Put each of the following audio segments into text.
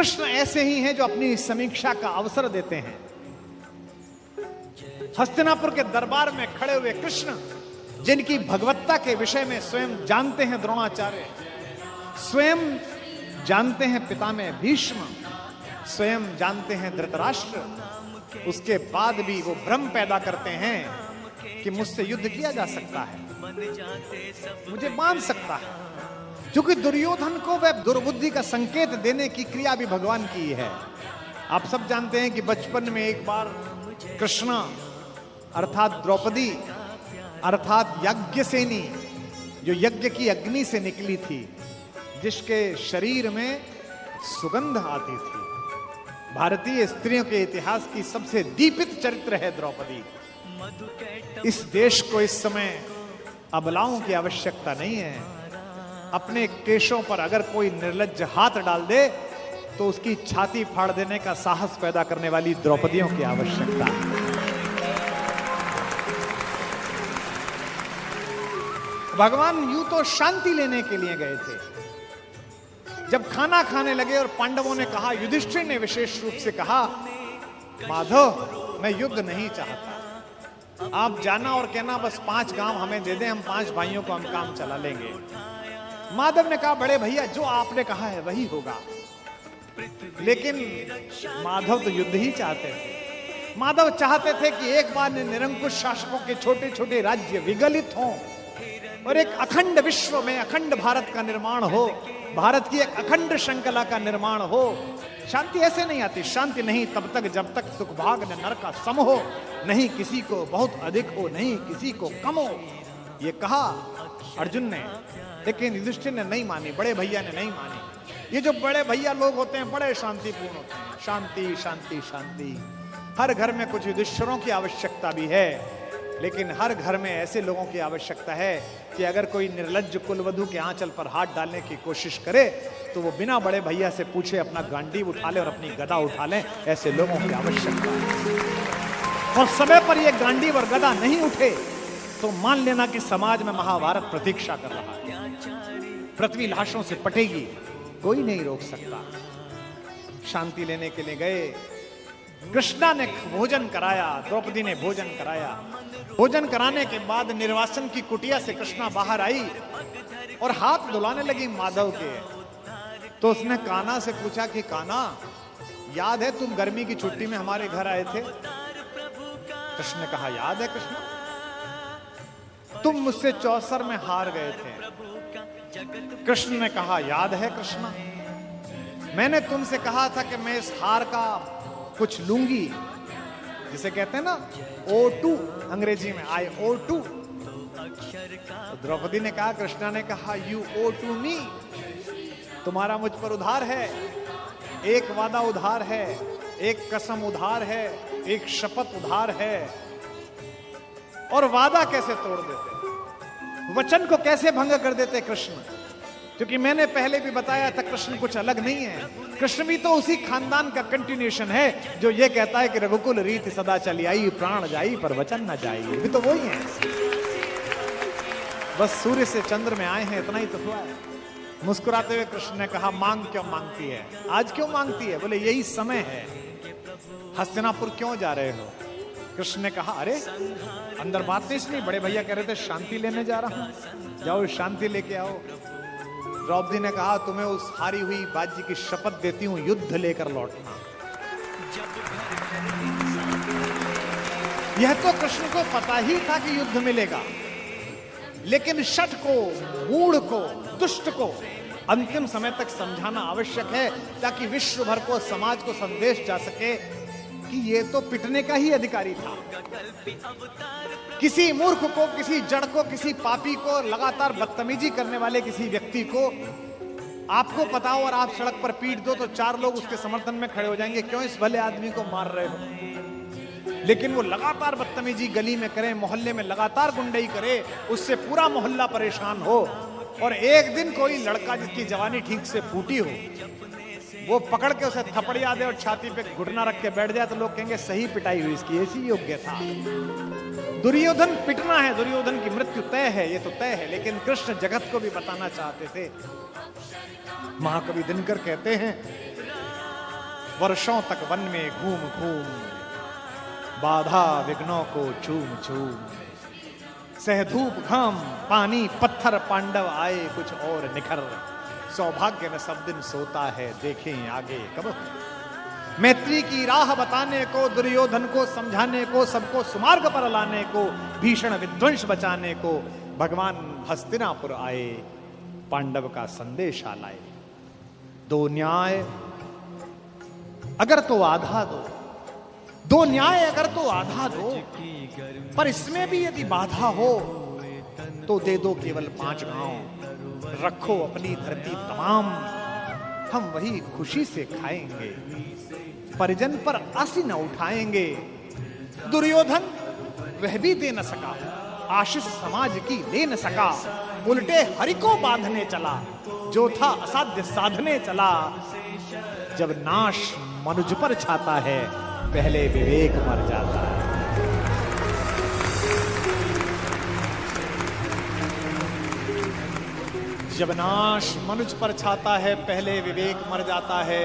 कृष्ण ऐसे ही हैं जो अपनी समीक्षा का अवसर देते हैं। हस्तिनापुर के दरबार में खड़े हुए कृष्ण, जिनकी भगवत्ता के विषय में स्वयं जानते हैं द्रोणाचार्य, स्वयं जानते हैं पितामह भीष्म, स्वयं जानते हैं धृतराष्ट्र, उसके बाद भी वो भ्रम पैदा करते हैं कि मुझसे युद्ध किया जा सकता है, मुझे मान सकता है, क्योंकि दुर्योधन को वह दुर्बुद्धि का संकेत देने की क्रिया भी भगवान की है। आप सब जानते हैं कि बचपन में एक बार कृष्णा अर्थात द्रौपदी अर्थात यज्ञसेनी, जो यज्ञ की अग्नि से निकली थी, जिसके शरीर में सुगंध आती थी, भारतीय स्त्रियों के इतिहास की सबसे दीपित चरित्र है द्रौपदी। इस देश को इस समय अबलाओं की आवश्यकता नहीं है। अपने केशों पर अगर कोई निर्लज्ज हाथ डाल दे तो उसकी छाती फाड़ देने का साहस पैदा करने वाली द्रौपदियों की आवश्यकता है। भगवान यूं तो शांति लेने के लिए गए थे। जब खाना खाने लगे और पांडवों ने कहा, युधिष्ठिर ने विशेष रूप से कहा, माधव मैं युद्ध नहीं चाहता, आप जाना और कहना बस 5 गांव हमें दे दें, हम 5 भाइयों को हम काम चला लेंगे। माधव ने कहा, बड़े भैया जो आपने कहा है वही होगा। लेकिन माधव तो युद्ध ही चाहते थे। माधव चाहते थे कि एक बार निरंकुश शासकों के छोटे छोटे राज्य विगलित हों और एक अखंड विश्व में अखंड भारत का निर्माण हो, भारत की एक अखंड श्रृंखला का निर्माण हो। शांति ऐसे नहीं आती। शांति नहीं तब तक जब तक सुख भाग न नर का सम हो, नहीं किसी को बहुत अधिक हो, नहीं किसी को कम हो। ये कहा अर्जुन ने, लेकिन युधिष्ठिर ने नहीं मानी, बड़े भैया ने नहीं मानी। ये जो बड़े भैया लोग होते हैं बड़े शांतिपूर्ण होते हैं। शांति शांति शांति। हर घर में कुछ युधिष्ठिरों की आवश्यकता भी है, लेकिन हर घर में ऐसे लोगों की आवश्यकता है कि अगर कोई निर्लज्ज कुलवधू के आंचल पर हाथ डालने की कोशिश करे तो वो बिना बड़े भैया से पूछे अपना गांडीव उठा ले और अपनी गदा उठा ले। ऐसे लोगों की आवश्यकता है। और समय पर ये गांडीव और गदा नहीं उठे तो मान लेना कि समाज में महाभारत प्रतीक्षा कर रहा है। पृथ्वी लाशों से पटेगी, कोई नहीं रोक सकता। शांति लेने के लिए गए। कृष्णा ने भोजन कराया, द्रौपदी ने भोजन कराया। भोजन कराने के बाद निर्वासन की कुटिया से कृष्णा बाहर आई और हाथ धुलाने लगी माधव के। तो उसने कान्हा से पूछा कि कान्हा, याद है तुम गर्मी की छुट्टी में हमारे घर आए थे? कृष्ण ने कहा, याद है कृष्णा, तुम मुझसे चौसर में हार गए थे। कृष्ण ने कहा, याद है कृष्णा, मैंने तुमसे कहा था कि मैं इस हार का कुछ लूंगी, जिसे कहते हैं ना O2 अंग्रेजी में, I O2। तो द्रौपदी ने कहा, कृष्णा ने कहा, You owe to me, तुम्हारा मुझ पर उधार है। एक वादा उधार है, एक कसम उधार है, एक शपथ उधार है। और वादा कैसे तोड़ देते, वचन को कैसे भंग कर देते कृष्ण? क्योंकि मैंने पहले भी बताया था कृष्ण कुछ अलग नहीं है। कृष्ण भी तो उसी खानदान का कंटिन्यूएशन है जो ये कहता है कि रघुकुल रीति सदा चली आई, प्राण जाई पर वचन न जाई। भी तो वही है, बस सूर्य से चंद्र में आए हैं, इतना ही तो हुआ है। मुस्कुराते हुए कृष्ण ने कहा, मांग क्यों मांगती है, आज क्यों मांगती है? बोले यही समय है। हस्तिनापुर क्यों जा रहे हो? कृष्ण ने कहा, अरे अंदर बात नहीं सुनी, बड़े भैया कह रहे थे शांति लेने जा रहा हूं, जाओ शांति लेके आओ। द्रौपदी ने कहा, तुम्हें उस हारी हुई बाजी की शपथ देती हूं, युद्ध लेकर लौटना। यह तो कृष्ण को पता ही था कि युद्ध मिलेगा, लेकिन शठ को, मूढ़ को, दुष्ट को अंतिम समय तक समझाना आवश्यक है, ताकि विश्व भर को, समाज को संदेश जा सके कि ये तो पिटने का ही अधिकारी था। किसी मूर्ख को, किसी जड़ को, किसी पापी को, लगातार बदतमीजी करने वाले किसी व्यक्ति को आपको पता हो और आप सड़क पर पीट दो तो 4 लोग उसके समर्थन में खड़े हो जाएंगे, क्यों इस भले आदमी को मार रहे हो? लेकिन वो लगातार बदतमीजी गली में करे, मोहल्ले में लगातार गुंडई करे, उससे पूरा मोहल्ला परेशान हो, और एक दिन कोई लड़का जिसकी जवानी ठीक से फूटी हो वो पकड़ के उसे थपड़िया दे और छाती पे घुटना रख के बैठ जाए तो लोग कहेंगे सही पिटाई हुई इसकी, ऐसी योग्य था। दुर्योधन पिटना है, दुर्योधन की मृत्यु तय है, ये तो तय है, लेकिन कृष्ण जगत को भी बताना चाहते थे। महाकवि दिनकर कहते हैं वर्षों तक वन में घूम घूम, बाधा विघ्नों को चूम चूम, सह धूप घाम पानी पत्थर, पांडव आए कुछ और निखर, सौभाग्य में सब दिन सोता है, देखें आगे कब। मैत्री की राह बताने को, दुर्योधन को समझाने को, सबको सुमार्ग पर लाने को, भीषण विध्वंस बचाने को भगवान हस्तिनापुर आए, पांडव का संदेशा लाए। दो न्याय अगर तो आधा दो, दो न्याय अगर तो आधा दो, पर इसमें भी यदि बाधा हो तो दे दो केवल 5 गांव, रखो अपनी धरती तमाम, हम वही खुशी से खाएंगे, परिजन पर आसी न उठाएंगे। दुर्योधन वह भी दे न सका, आशीष समाज की ले न सका, उल्टे हरि को बांधने चला, जो था असाध्य साधने चला। जब नाश मनुज पर छाता है, पहले विवेक मर जाता है। जब नाश मनुज पर छाता है, पहले विवेक मर जाता है।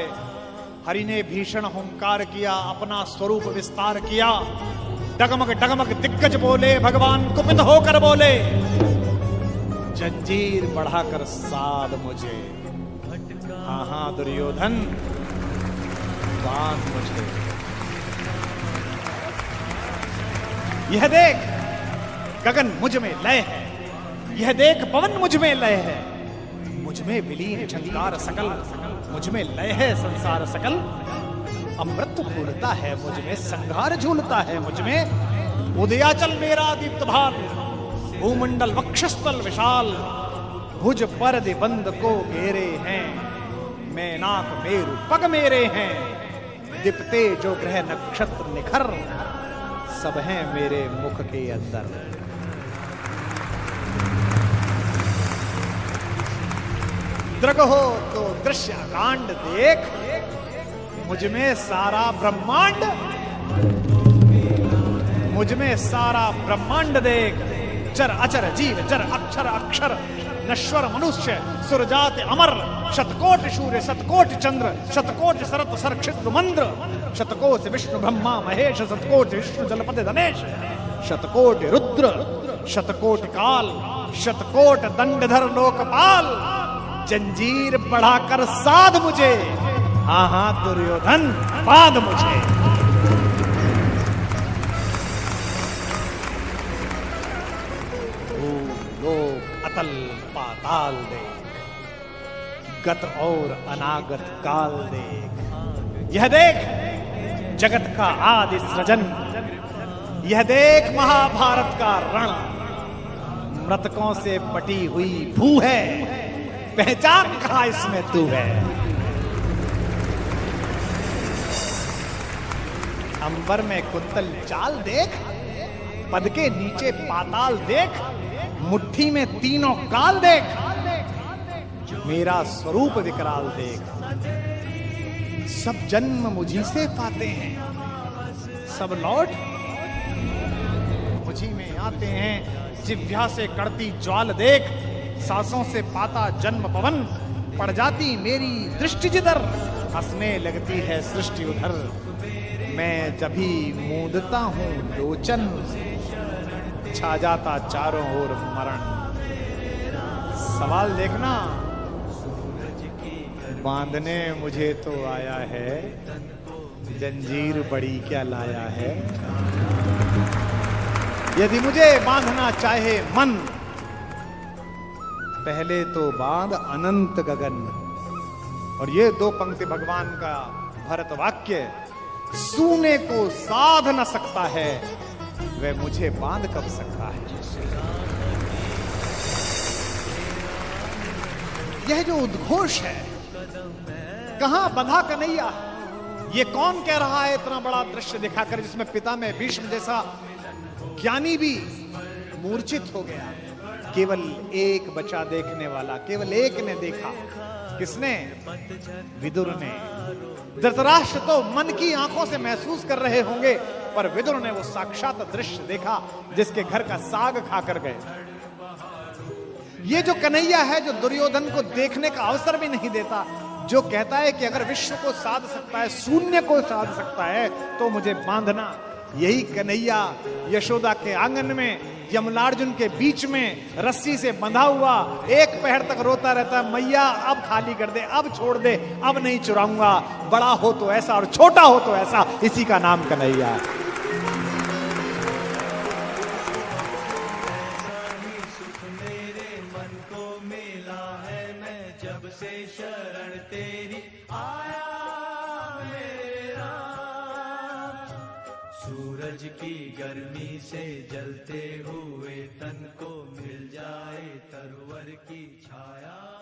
हरि ने भीषण हुंकार किया, अपना स्वरूप विस्तार किया, डगमग डगमग दिग्गज बोले, भगवान कुपित होकर बोले, जंजीर बढ़ाकर साध मुझे, हाँ हाँ दुर्योधन बांध मुझे। यह देख गगन मुझ में लय है, यह देख पवन मुझ में लय है, मुझ में विलीन झंकार सकल, मुझ में लय है संसार सकल। अमृत फूलता है मुझ में, संघार झूलता है मुझ में, उदयाचल मेरा दीप्त भाल, भूमंडल वक्षस्थल विशाल, भुज पर बंद को घेरे हैं, मैनाक मेरु पग मेरे हैं, दीप्ते जो ग्रह नक्षत्र निखर, सब हैं मेरे मुख के अंदर। दृग हो तो दृश्य कांड देख, मुझ में सारा ब्रह्मांड, मुझ में सारा ब्रह्मांड देख। चर अचर जीव, चर अक्षर अक्षर, नश्वर मनुष्य, सुरजात अमर, शतकोट सूर्य, शतकोट चंद्र, शतकोट शरत सरक्षित्र मंद्र, शतकोट विष्णु ब्रह्मा महेश, शतकोट विष्णु जलपति धनेश, शतकोट रुद्र, शतकोट काल, शतकोट दंडधर लोकपाल, जंजीर बढ़ाकर साध मुझे, हाँ हाँ दुर्योधन बांध मुझे। लोक अतल पाताल देख, गत और अनागत काल देख, यह देख जगत का आदि सृजन, यह देख महाभारत का रण, मृतकों से पटी हुई भू है, पहचान कहां इसमें तू है। अंबर में कुंतल चाल देख, पद के नीचे पाताल देख, मुट्ठी में तीनों काल देख, मेरा स्वरूप विकराल देख। सब जन्म मुझी से पाते हैं, सब लौट मुझी में आते हैं। जिह्वा से कड़ती ज्वाल देख, सांसों से पाता जन्म पवन, पड़ जाती मेरी दृष्टि जिधर, हंसने लगती है सृष्टि उधर। मैं जभी मूंदता हूं लोचन, छा जाता चारों ओर मरण। सवाल देखना, बांधने मुझे तो आया है, जंजीर बड़ी क्या लाया है। यदि मुझे बांधना चाहे मन, पहले तो बांध अनंत गगन। और ये 2 पंक्ति भगवान का भरत वाक्य, सूने को साध न सकता है, वह मुझे बांध कब सकता है। यह जो उद्घोष है, कहां बंधा कन्हैया, ये कौन कह रहा है इतना बड़ा दृश्य दिखाकर, जिसमें पिता में भीष्म जैसा ज्ञानी भी मूर्छित हो गया। केवल एक बचा देखने वाला, केवल एक ने देखा। किसने? विदुर ने। धृतराष्ट्र तो मन की आंखों से महसूस कर रहे होंगे, पर विदुर ने वो साक्षात दृश्य देखा जिसके घर का साग खाकर गए। ये जो कन्हैया है, जो दुर्योधन को देखने का अवसर भी नहीं देता, जो कहता है कि अगर विश्व को साध सकता है, शून्य को साध सकता है, तो मुझे बांधना। यही कन्हैया यशोदा के आंगन में यमलार्जुन के बीच में रस्सी से बंधा हुआ एक पहर तक रोता रहता है, मैया अब खाली कर दे, अब छोड़ दे, अब नहीं चुराऊंगा। बड़ा हो तो ऐसा और छोटा हो तो ऐसा, इसी का नाम कन्हैया है। जब से शरण तेरी आया मेरा, सूरज की गर्मी से जलते हुए तन को मिल जाए तरवर की छाया।